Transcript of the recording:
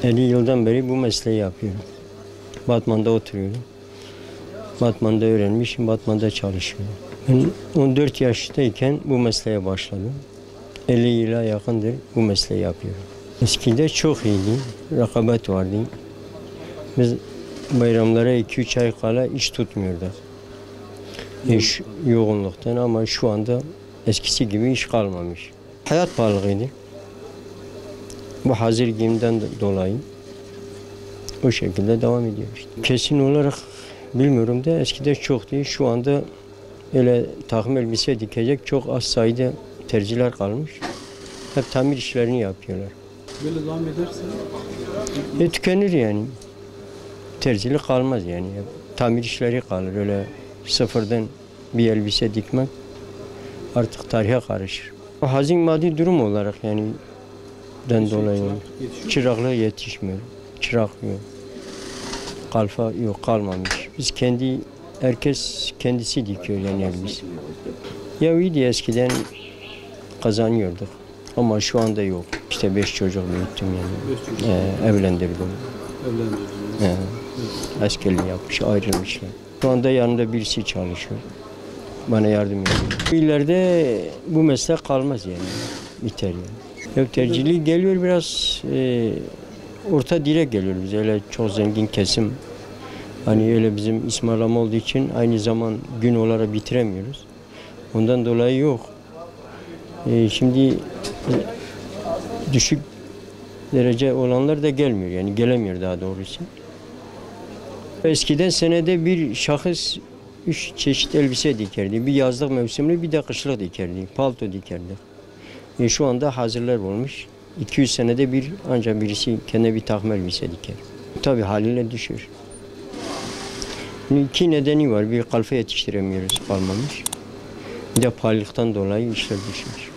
50 yıldan beri bu mesleği yapıyorum. Batman'da oturuyorum. Batman'da öğrenmişim, Batman'da çalışıyorum. Ben 14 yaştayken bu mesleğe başladım. 50 yıla yakındır bu mesleği yapıyorum. Eskide çok iyiydi, rekabet vardı. Biz bayramlara 2-3 ay kala iş tutmuyorduk. İş yoğunluktan, ama şu anda eskisi gibi iş kalmamış. Hayat pahalıydı. Bu hazır giyimden dolayı o şekilde devam ediyor işte. Kesin olarak bilmiyorum da eskiden çok değil. Şu anda öyle takım elbise dikecek çok az sayıda terziler kalmış. Hep tamir işlerini yapıyorlar. Böyle devam ederse? Tükenir yani. Terzilik kalmaz yani. Tamir işleri kalır. Öyle sıfırdan bir elbise dikmek artık tarihe karışır. Hazin maddi durum olarak yani dolayı çıraklığı yetişmiyor. Çırak yok. Kalfa yok, kalmamış. Biz herkes kendisi dikiyor yani elbise. Ya iyiydi eskiden, kazanıyorduk. Ama şu anda yok. İşte 5 çocuk büyüttüm yani. Evlendirdim. Evlendirdiniz. Askerliği yapmış, ayrılmışlar. Şu anda yanımda birisi çalışıyor. Bana yardım ediyor. İleride bu meslek kalmaz yani. Biter yani. Yok, tercihli geliyor biraz, orta direk geliyor bize. Öyle çok zengin kesim. Hani öyle bizim ısmarlama olduğu için aynı zaman gün olarak bitiremiyoruz. Ondan dolayı yok. Şimdi düşük derece olanlar da gelmiyor, yani gelemiyor daha doğrusu. Eskiden senede bir şahıs 3 çeşit elbise dikerdi. Bir yazlık mevsimli, bir de kışlık dikerdi. Palto dikerdi. Şu anda hazırlar olmuş. 200 senede bir ancak birisi kendine bir takım elbise diker. Tabii haliyle düşür. İki nedeni var. Bir, kalfa yetiştiremiyoruz, kalmamış. Bir de pahalılıktan dolayı işler düşmüş.